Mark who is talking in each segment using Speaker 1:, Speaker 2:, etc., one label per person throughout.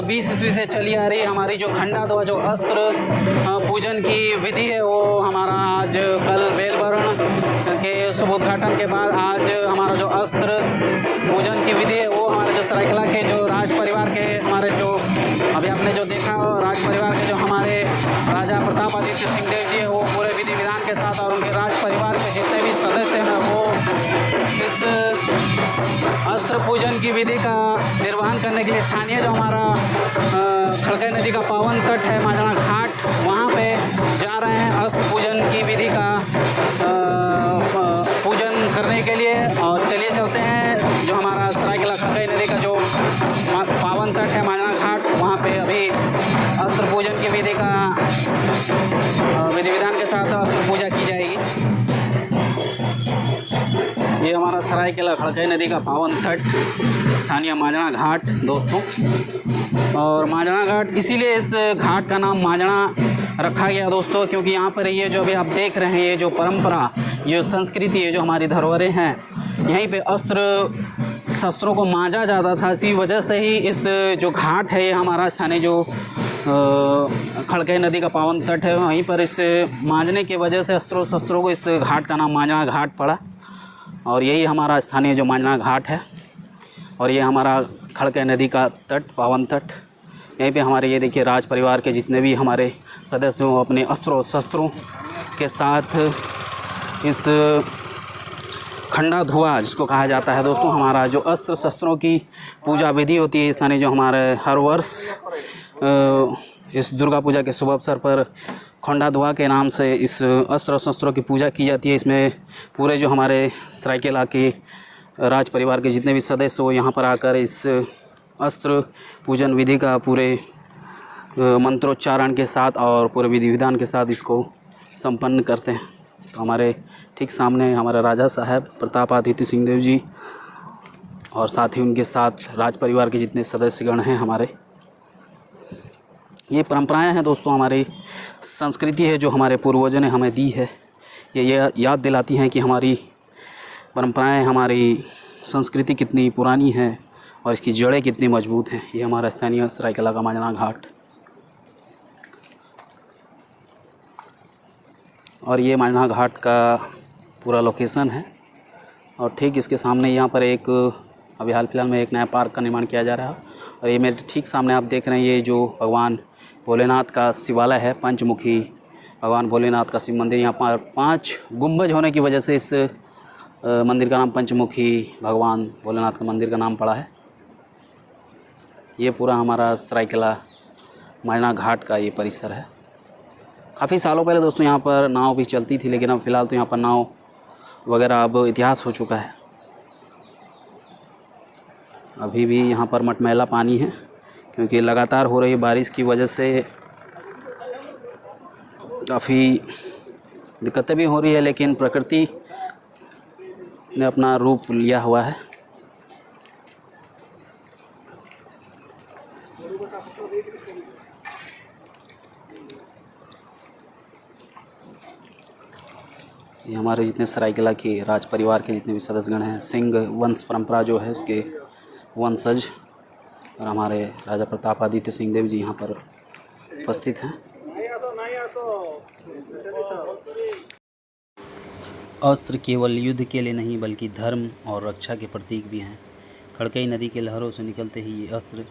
Speaker 1: 1920 ईस्वी से चली आ रही हमारी जो खंडा दुआ जो अस्त्र पूजन की विधि है, वो हमारा आज कल बेलवर्ण के शुभ उद्घाटन के बाद आज हमारा जो अस्त्र पूजन की विधि है वो हमारे जो सरायकला के जो राज परिवार के हमारे जो अभी आपने जो देखा राज परिवार के जो हमारे राजा प्रताप आदित्य सिंह देव जी है, वो पूरे विधि विधान के साथ और उनके राज परिवार के जितने भी सदस्य हैं वो इस अस्त्र पूजन की विधि का निर्वहन करने के लिए स्थानीय जो हमारा खड़गई नदी का पावन तट है मांझणा घाट, वहाँ पे जा रहे हैं अस्त्र पूजन की विधि का पूजन करने के लिए। और चलिए चलते हैं जो हमारा सरायकेला खड़गई नदी का जो पावन तट है मांझणा घाट, वहाँ पे अभी अस्त्र पूजन की विधि का विधि विधान के साथ अस्त्र पूजा की जाएगी। ये हमारा सरायकेला खड़गई नदी का पावन तट स्थानीय मांझणा घाट दोस्तों। और मांझणा घाट इसीलिए इस घाट का नाम मांझणा रखा गया दोस्तों, क्योंकि यहाँ पर ये जो अभी आप देख रहे हैं ये जो परंपरा, ये संस्कृति है, जो हमारी धरोहरें हैं, यहीं पे अस्त्र शस्त्रों को मांझा जाता था। इसी वजह से ही इस जो घाट है ये हमारा स्थानीय जो खड़गई नदी का पावन तट है, वहीं पर इस मांझने की वजह से अस्त्रों शस्त्रों को इस घाट का नाम मांझणा घाट पड़ा। और यही हमारा स्थानीय जो मांझणा घाट है और ये हमारा खड़गई नदी का तट पावन तट। यहीं पे हमारे ये देखिए राज परिवार के जितने भी हमारे सदस्य हों अपने अस्त्रों शस्त्रों के साथ इस खंडा धुआ जिसको कहा जाता है दोस्तों, हमारा जो अस्त्र शस्त्रों की पूजा विधि होती है स्थानीय जो हमारे हर वर्ष इस दुर्गा पूजा के शुभ अवसर पर खंडा धुआ के नाम से इस अस्त्र शस्त्रों की पूजा की जाती है। इसमें पूरे जो हमारे सरायकेला के राज परिवार के जितने भी सदस्य हो यहाँ पर आकर इस अस्त्र पूजन विधि का पूरे मंत्रोच्चारण के साथ और पूरे विधि विधान के साथ इसको संपन्न करते हैं। तो हमारे ठीक सामने हमारे राजा साहब प्रताप आदित्य सिंह देव जी और साथ ही उनके साथ राज परिवार के जितने सदस्यगण हैं हमारे, ये परंपराएं हैं दोस्तों, हमारी संस्कृति है जो हमारे पूर्वजों ने हमें दी है। ये याद दिलाती हैं कि हमारी परंपराएं, हमारी संस्कृति कितनी पुरानी है और इसकी जड़ें कितनी मजबूत हैं। ये हमारा स्थानीय सरायकेला का मांझणा घाट और ये मांझणा घाट का पूरा लोकेशन है। और ठीक इसके सामने यहाँ पर एक अभी हाल फिलहाल में एक नया पार्क का निर्माण किया जा रहा है। और ये मेरे ठीक सामने आप देख रहे हैं ये जो भगवान भोलेनाथ का शिवालय है, पंचमुखी भगवान भोलेनाथ का शिव मंदिर। यहाँ पर 5 गुंबज होने की वजह से इस मंदिर का नाम पंचमुखी भगवान भोलेनाथ का मंदिर का नाम पड़ा है। ये पूरा हमारा सरायकेला मांझणा घाट का ये परिसर है। काफ़ी सालों पहले दोस्तों यहाँ पर नाव भी चलती थी, लेकिन अब फ़िलहाल तो यहाँ पर नाव वगैरह अब इतिहास हो चुका है। अभी भी यहाँ पर मटमैला पानी है क्योंकि लगातार हो रही बारिश की वजह से काफ़ी दिक्कतें भी हो रही है, लेकिन प्रकृति ने अपना रूप लिया हुआ है। ये हमारे जितने सरायकेला के राज परिवार के जितने भी सदस्यगण हैं, सिंह वंश परंपरा जो है उसके वंशज और हमारे राजा प्रताप आदित्य सिंह देव जी यहाँ पर उपस्थित हैं। अस्त्र केवल युद्ध के लिए नहीं बल्कि धर्म और रक्षा के प्रतीक भी हैं। खड़गई नदी के लहरों से निकलते ही ये अस्त्र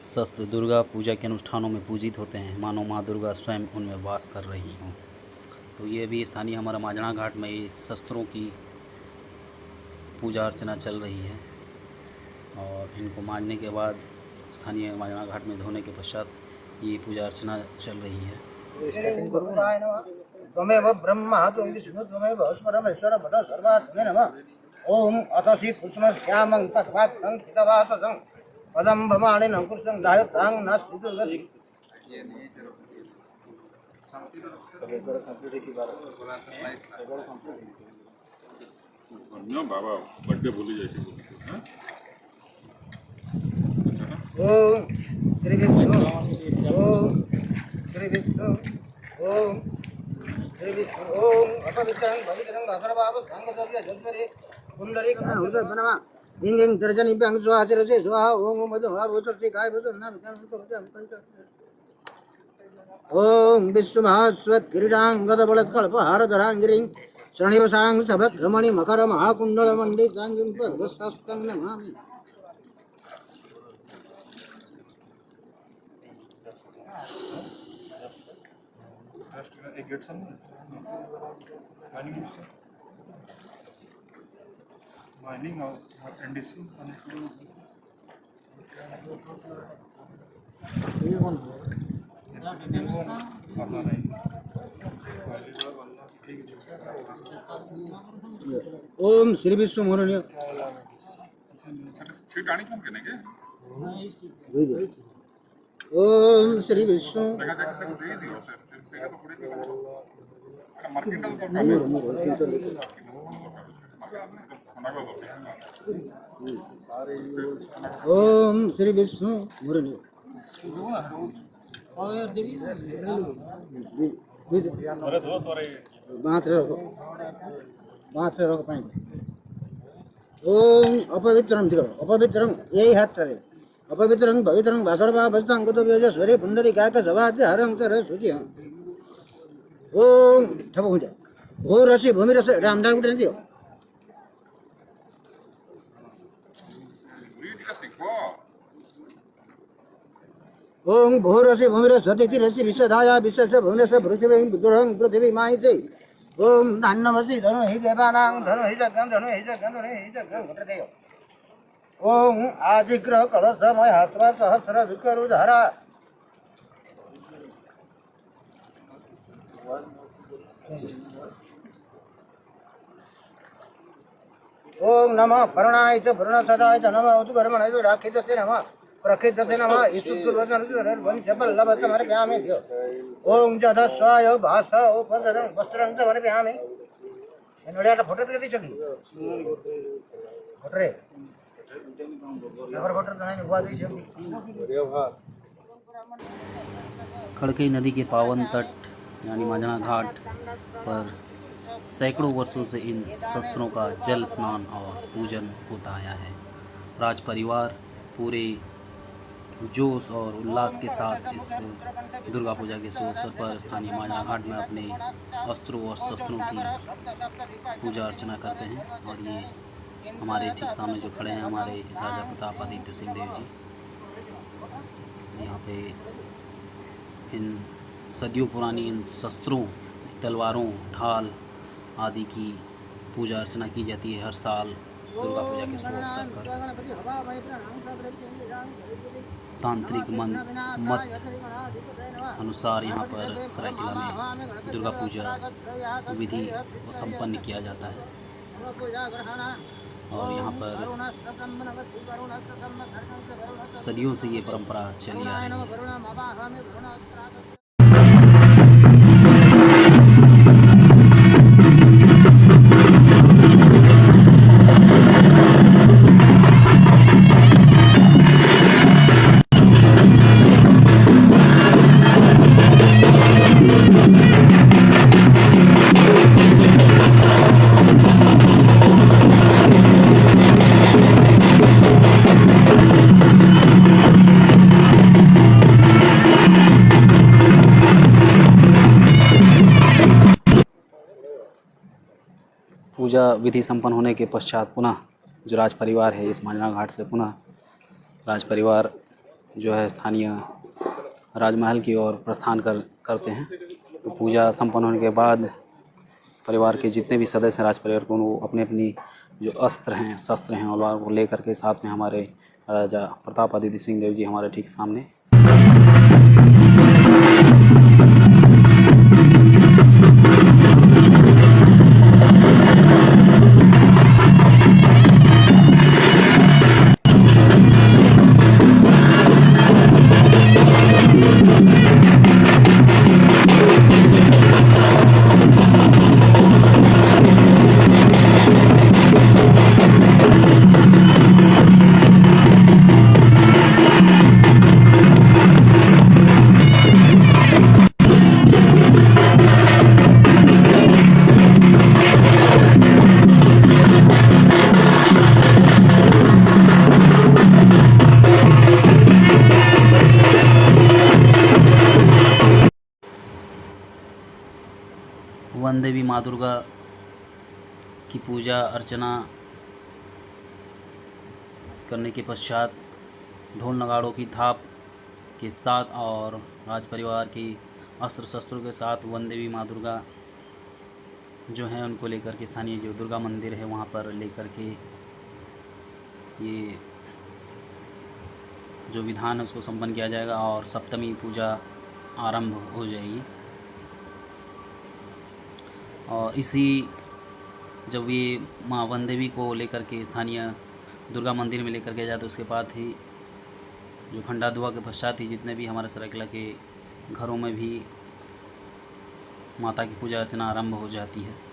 Speaker 1: शस्त्र दुर्गा पूजा के अनुष्ठानों में पूजित होते हैं, मानो माँ दुर्गा स्वयं उनमें वास कर रही हों। तो ये भी स्थानीय हमारा मांझणा घाट में ये शस्त्रों की पूजा अर्चना चल रही है। और इनको मांझने के बाद स्थानीय मांझणा घाट में धोने के पश्चात ये पूजा अर्चना चल रही है।
Speaker 2: त्वमेव ब्रह्मा त्वं विष्णु त्वमेव परमेश्वर भट सर्वात्मने नमः। ओम अतसी कुसुम श्यामं तत्वात्तं चितवाससं पदं भवाणिनं कृष्णं गायत्रां नास्तिदुर्गति।
Speaker 3: बाबा बर्थडे भूली जाए।
Speaker 2: ओम श्री विष्णु ओम श्री विष्णु ओम श्री विष्णु ओम अपवित्रं पवित्रं अथर्वाव संगतव्य जगरे कुंडली उदर नमः इंग इंग तर्जनी पे अंग स्वाहा तिरसे स्वाहा ओम मधु हा भूतर से काय भूतर ना ओम विश्व महास्वत किरीटांगद बलत कल्प हार धरांगिरिं शनिवसांग सबत रमणि मकर महाकुंडल मंडित सांगिं पद्मस्तंग नमामि
Speaker 3: माइनिंग और एनडीसी
Speaker 2: ओम श्री विष्णु मोरण्य
Speaker 3: सीट आनी क्यों कहने के
Speaker 2: ओम श्री विष्णु
Speaker 3: देखा जाके सब दे दियो सर देखा तो पड़ेगा मार्केट तो
Speaker 2: ओम श्री विष्णु मोरण्य ओम अपवित्रम दिखो अपवित्रम यही हाथ चले अपवित्रं पवित्रं वासुदेवा भस्तां कुतुभ्यज स्वरे पुंडरीकाक सवाद्य हरं तर सुचिं ओम ठप हो जाए भो रसी भूमि रस रामदान उठने दियो ओम भो रसी भूमि रस सती रसी विश्वधाया विश्वस्य भूमि रस पृथ्वी बुद्धं पृथ्वी मायसे ओम धन्नमसि धनु हि देवानां धनु हि जगं धनु हि जगं धनु हि जगं घटदेयो ओम आदिग्रह कलशमय हस्व सहस्र दुःखरुधारा ओम नमः करुणाय च पूर्णसदाय च नमः उद्गर्मणाय च राखितते नमः प्रखितते नमः ईश्वरवदनवल्लभ समर्पयामि देव ओम जदस्वाय भास उपदनं वस्त्रं समर्पयामि नोड़ियाटा फोटो तेगे दिछकी फोटो रे नगर फोटो तो नहीं हुआ दिछकी
Speaker 1: खड़कई नदी के पावन तट यानी मांझणा घाट पर सैकड़ों वर्षों से इन शस्त्रों का जल स्नान और पूजन होता आया है। राज परिवार पूरे जोश और उल्लास के साथ इस दुर्गा पूजा के शुभ अवसर पर स्थानीय मांझणा घाट में अपने अस्त्रों और शस्त्रों की पूजा अर्चना करते हैं। और ये हमारे ठीक सामने जो खड़े हैं हमारे राजा प्रतापादित्य सिंह देव जी, यहाँ पे इन सदियों पुरानी इन शस्त्रों, तलवारों, ढाल आदि की पूजा अर्चना की जाती है हर साल दुर्गा पूजा के शुभ अवसर पर। तांत्रिक मत अनुसार यहाँ पर सरायकेला में दुर्गा पूजा विधि को संपन्न किया जाता है और यहाँ पर सदियों से ये परंपरा चली आ रही है। पूजा विधि संपन्न होने के पश्चात पुनः जो राज परिवार है इस मांझणा घाट से पुनः राज परिवार जो है स्थानीय राजमहल की ओर प्रस्थान करते हैं। तो पूजा संपन्न होने के बाद परिवार के जितने भी सदस्य हैं राज परिवार को वो अपने अपनी जो अस्त्र हैं शस्त्र हैं और वो लेकर के साथ में हमारे राजा प्रतापादित्य सिंह देव जी हमारे ठीक सामने माँ दुर्गा की पूजा अर्चना करने के पश्चात ढोल नगाड़ों की थाप के साथ और राज परिवार की अस्त्र शस्त्रों के साथ वन देवी माँ दुर्गा जो हैं उनको लेकर के स्थानीय जो दुर्गा मंदिर है वहाँ पर लेकर के ये जो विधान है उसको संपन्न किया जाएगा और सप्तमी पूजा आरंभ हो जाएगी। और इसी जब ये माँ वन देवी को लेकर के स्थानीय दुर्गा मंदिर में लेकर के जाते उसके बाद ही जो खंडा धुआ के पश्चात ही जितने भी हमारे सरायकेला के घरों में भी माता की पूजा अर्चना आरंभ हो जाती है।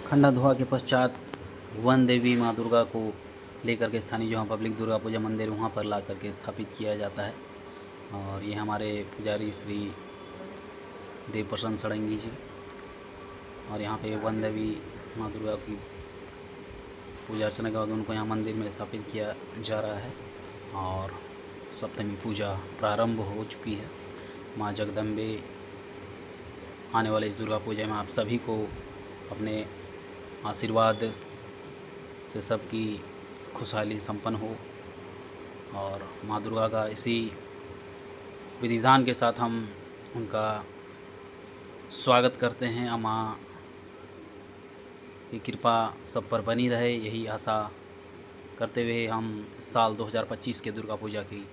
Speaker 1: खंडा धुआ के पश्चात वन देवी माँ दुर्गा को लेकर के स्थानीय जो पब्लिक दुर्गा पूजा मंदिर वहाँ पर ला करके स्थापित किया जाता है। और ये हमारे पुजारी श्री देव प्रसन्न सड़ंगी जी और यहाँ पे वन देवी माँ दुर्गा की पूजा अर्चना के बाद उनको यहाँ मंदिर में स्थापित किया जा रहा है। और सप्तमी पूजा प्रारंभ हो चुकी है। माँ जगदम्बे आने वाले इस दुर्गा पूजा में आप सभी को अपने आशीर्वाद से सबकी खुशहाली संपन्न हो। और माँ दुर्गा का इसी विधि विधान के साथ हम उनका स्वागत करते हैं। माँ की कृपा सब पर बनी रहे, यही आशा करते हुए हम साल 2025 के दुर्गा पूजा की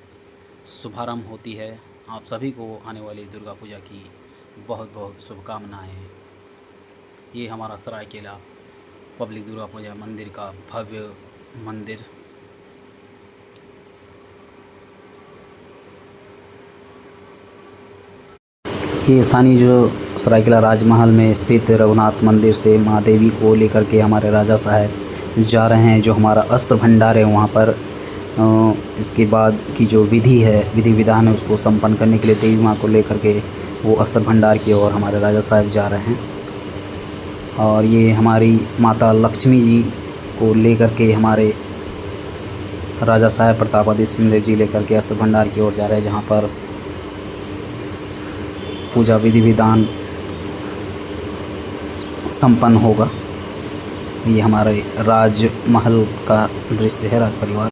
Speaker 1: शुभारंभ होती है। आप सभी को आने वाली दुर्गा पूजा की बहुत बहुत शुभकामनाएं। ये हमारा सरायकेला पब्लिक दुर्गा पूजा मंदिर का भव्य मंदिर। ये स्थानीय जो सरायकेला राजमहल में स्थित रघुनाथ मंदिर से माँ देवी को लेकर के हमारे राजा साहब जा रहे हैं। जो हमारा अस्त्र भंडार है वहाँ पर इसके बाद की जो विधि विधान है उसको संपन्न करने के लिए देवी माँ को लेकर के वो अस्त्र भंडार की ओर हमारे राजा साहब जा रहे हैं। और ये हमारी माता लक्ष्मी जी को लेकर के हमारे राजा साहब प्रतापादित्य सिंहदेव जी लेकर के अस्त्र भंडार की ओर जा रहे हैं, जहाँ पर पूजा विधि विधान संपन्न होगा। ये हमारे राजमहल का दृश्य है, राज परिवार।